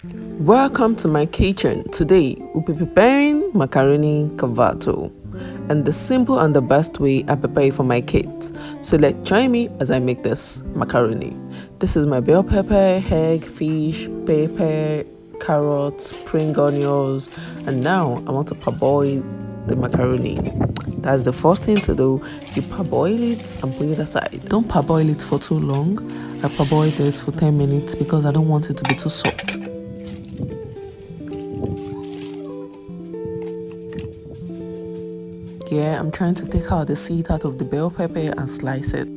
Welcome to my kitchen. Today we'll be preparing macaroni cavatto, and the simple and the best way I prepare it for my kids. So let's join me as I make this macaroni. This is my bell pepper, egg, fish, pepper, carrots, spring onions, and now I want to parboil the macaroni. That's the first thing to do. You parboil it and put it aside. Don't parboil it for too long. I parboil this for 10 minutes because I don't want it to be too soft. Yeah, I'm trying to take out the seed out of the bell pepper and slice it.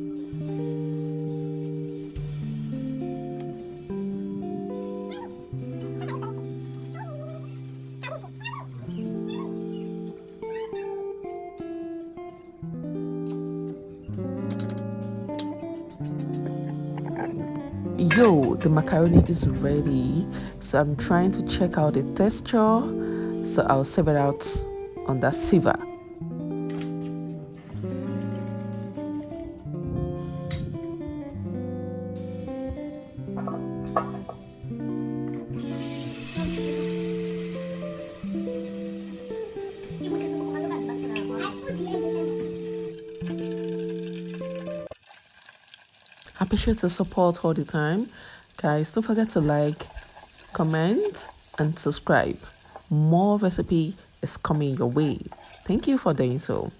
Yo, the macaroni is ready. So I'm trying to check out the texture. So I'll serve it out on that sieve. I appreciate the support all the time. Guys, don't forget to like, comment, and subscribe. More recipe is coming your way. Thank you for doing so.